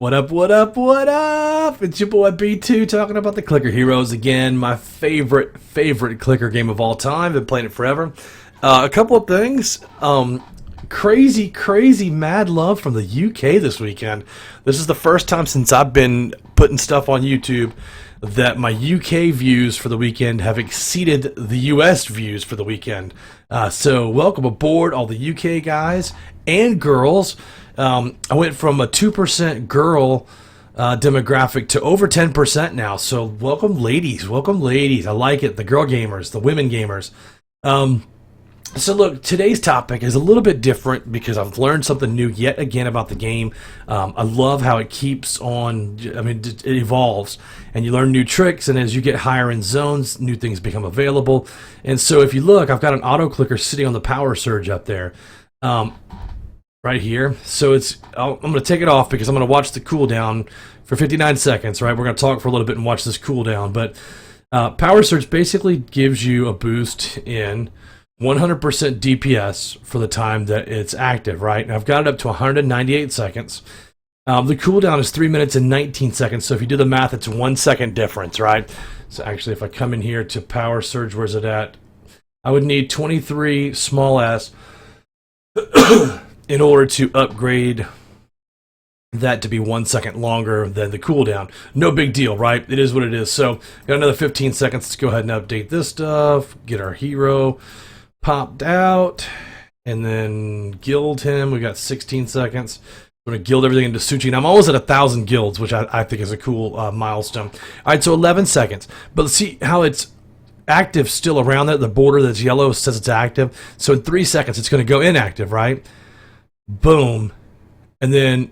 What up, what up, what up? It's your boy B2 talking about the Clicker Heroes again. My favorite clicker game of all time. Been playing it forever. A couple of things. Crazy mad love from the UK this weekend. This is the first time since I've been putting stuff on YouTube that my UK views for the weekend have exceeded the US views for the weekend. So welcome aboard all the UK guys and girls. I went from a 2% girl demographic to over 10% now. So welcome ladies. I like it. The girl gamers, the women gamers. So look, today's topic is a little bit different because I've learned something new yet again about the game. I love how it keeps on, it evolves and you learn new tricks, and as you get higher in zones, new things become available. And so if you look, I've got an auto clicker sitting on the Powersurge up there. Right here. So I'm going to take it off because I'm going to watch the cooldown for 59 seconds, right? We're going to talk for a little bit and watch this cooldown. But Powersurge basically gives you a boost in 100% DPS for the time that it's active, right? And I've got it up to 198 seconds. The cooldown is 3 minutes and 19 seconds. So if you do the math, it's a 1 second difference, right? So actually, if I come in here to Powersurge, where's it at? I would need 23 small s in order to upgrade that to be 1 second longer than the cooldown. No big deal, right? It is what it is. So, got another 15 seconds. Let's go ahead and update this stuff. Get our hero popped out. And then gild him. We got 16 seconds. I'm going to gild everything into Tsuchi. And I'm almost at 1,000 guilds, which I think is a cool milestone. All right, so 11 seconds. But let's see how it's active still around there. The border that's yellow says it's active. So in 3 seconds, it's going to go inactive, right? Boom, and then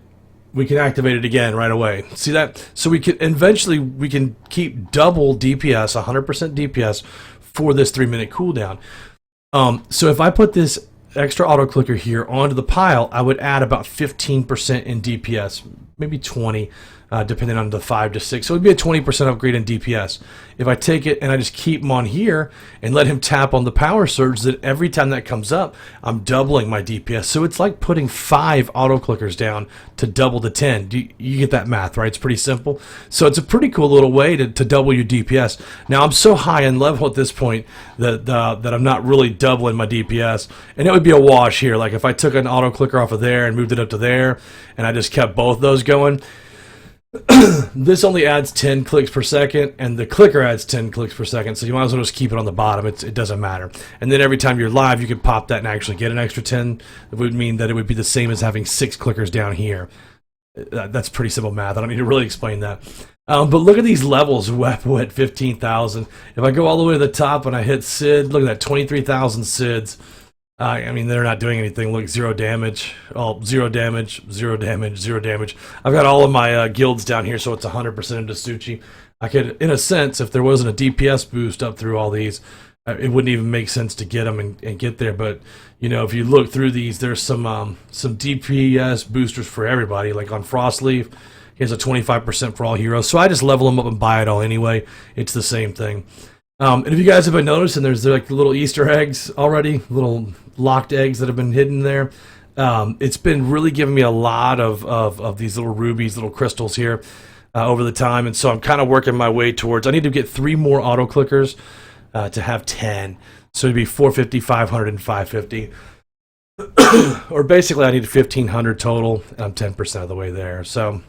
we can activate it again right away. See that? So we can eventually keep double DPS, 100% DPS for this 3 minute cooldown. So if I put this extra auto clicker here onto the pile, I would add about 15% in DPS, maybe 20, depending on the 5 to 6. So it would be a 20% upgrade in DPS. If I take it and I just keep him on here and let him tap on the Powersurge, that every time that comes up, I'm doubling my DPS. So it's like putting 5 auto clickers down to double the 10. You get that math, right? It's pretty simple. So it's a pretty cool little way to double your DPS. Now I'm so high in level at this point that I'm not really doubling my DPS, and it would be a wash here. Like if I took an auto clicker off of there and moved it up to there, and I just kept both those going, this only adds 10 clicks per second, and the clicker adds 10 clicks per second, so you might as well just keep it on the bottom. It doesn't matter. And then every time you're live, you could pop that and actually get an extra 10. It would mean that it would be the same as having 6 clickers down here. That's pretty simple math. I don't need to really explain that. But look at these levels. We're at 15,000. If I go all the way to the top and I hit Sid, look at that, 23,000 Sids. I mean, they're not doing anything. Look, 0 damage. Oh, 0 damage, 0 damage, 0 damage. I've got all of my guilds down here, so it's 100% into Tsuchi. I could, in a sense, if there wasn't a DPS boost up through all these, it wouldn't even make sense to get them and get there. But, you know, if you look through these, there's some DPS boosters for everybody. Like on Frostleaf, he has a 25% for all heroes. So I just level them up and buy it all anyway. It's the same thing. And if you guys have been noticing, there's like little Easter eggs already, little locked eggs that have been hidden there. It's been really giving me a lot of these little rubies, little crystals here over the time. And so I'm kind of working my way towards, I need to get 3 more auto clickers to have 10. So it'd be 450, 500, and 550. Or basically I need 1,500 total, and I'm 10% of the way there. So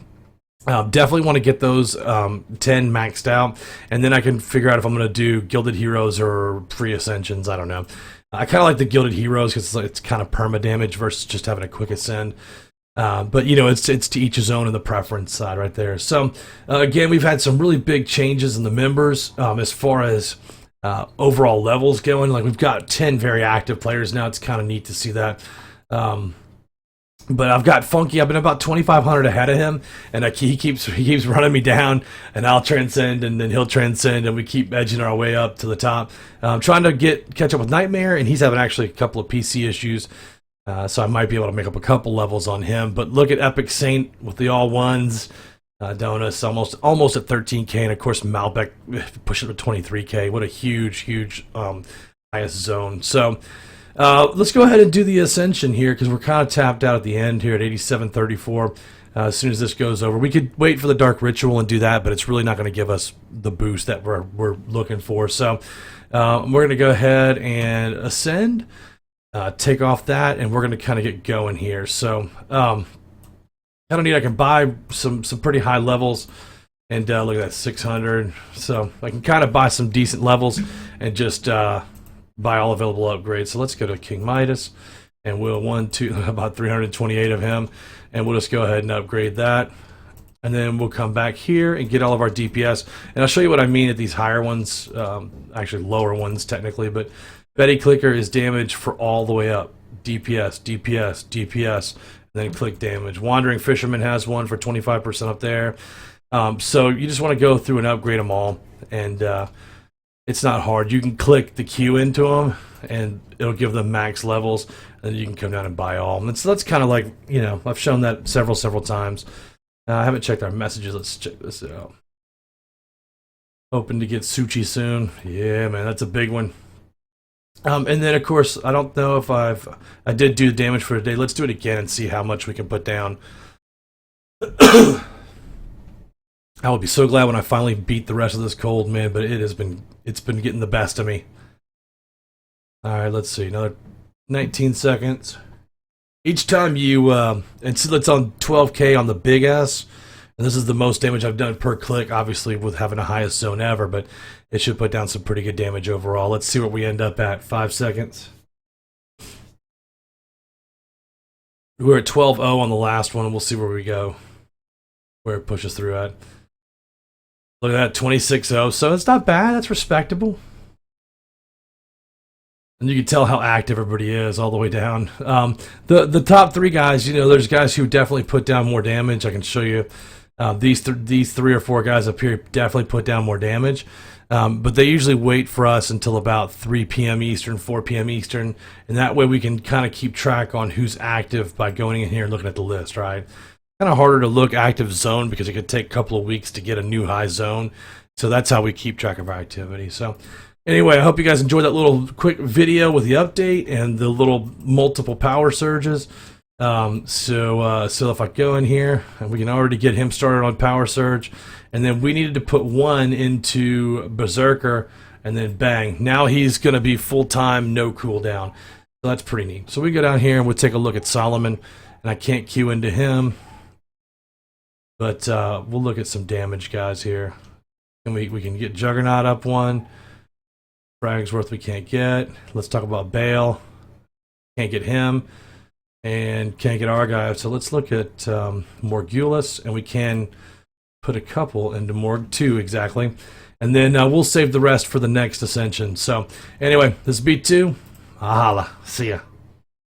definitely want to get those 10 maxed out, and then I can figure out if I'm going to do Gilded Heroes or free Ascensions. I don't know. I kind of like the Gilded Heroes because it's kind of perma damage versus just having a quick ascend. But you know, it's to each his own in the preference side right there. So again, we've had some really big changes in the members as far as overall levels going. Like we've got 10 very active players now. It's kind of neat to see that. But I've got Funky. I've been about 2,500 ahead of him, and he keeps running me down, and I'll transcend, and then he'll transcend, and we keep edging our way up to the top. I'm trying to catch up with Nightmare, and he's having actually a couple of PC issues, so I might be able to make up a couple levels on him. But look at Epic Saint with the all ones. Donus almost at 13k, and of course Malbec pushing to 23k. What a huge highest zone. So. Let's go ahead and do the Ascension here because we're kind of tapped out at the end here at 8734. as soon as this goes over. We could wait for the Dark Ritual and do that, but it's really not going to give us the boost that we're looking for. So we're going to go ahead and ascend, take off that, and we're going to kind of get going here. So kind of neat. I can buy some pretty high levels, and look at that, 600. So I can kind of buy some decent levels and just buy all available upgrades. So let's go to King Midas, and we'll about 328 of him, and we'll just go ahead and upgrade that. And then we'll come back here and get all of our DPS. And I'll show you what I mean at these higher ones, actually lower ones technically, but Betty Clicker is damage for all the way up. DPS, DPS, DPS, and then click damage. Wandering Fisherman has one for 25% up there. So you just want to go through and upgrade them all, and it's not hard. You can click the Q into them, and it'll give them max levels, and then you can come down and buy all. And so that's kind of like, you know, I've shown that several times. I haven't checked our messages. Let's check this out. Hoping to get Tsuchi soon. Yeah, man, that's a big one. And then, of course, I don't know if I did do the damage for today. Let's do it again and see how much we can put down. I will be so glad when I finally beat the rest of this cold, man, but it's been getting the best of me. Alright, let's see. Another 19 seconds. Each time you, and so it's on 12k on the big S, and this is the most damage I've done per click, obviously with having the highest zone ever, but it should put down some pretty good damage overall. Let's see what we end up at. 5 seconds. We're at 12-0 on the last one, and we'll see where we go, where it pushes through at. Look at that, 26-0, so it's not bad, that's respectable. And you can tell how active everybody is all the way down. The top 3 guys, you know, there's guys who definitely put down more damage. I can show you these 3 or 4 guys up here definitely put down more damage. But they usually wait for us until about 3 p.m. Eastern, 4 p.m. Eastern, and that way we can kind of keep track on who's active by going in here and looking at the list, right? Kind of harder to look active zone because it could take a couple of weeks to get a new high zone. So that's how we keep track of our activity. So anyway, I hope you guys enjoyed that little quick video with the update and the little multiple power surges. So if I go in here, and we can already get him started on Powersurge, and then we needed to put 1 into Berserker, and then bang, now he's going to be full-time, no cooldown. So that's pretty neat. So we go down here and we'll take a look at Solomon, and I can't queue into him, but we'll look at some damage guys here. And we can get Juggernaut up 1. Fragsworth we can't get. Let's talk about Bale. Can't get him. And can't get Argive. So let's look at Morgulus, and we can put a couple into Morg 2 exactly. And then we'll save the rest for the next Ascension. So anyway, this is B2. Ahala. See ya.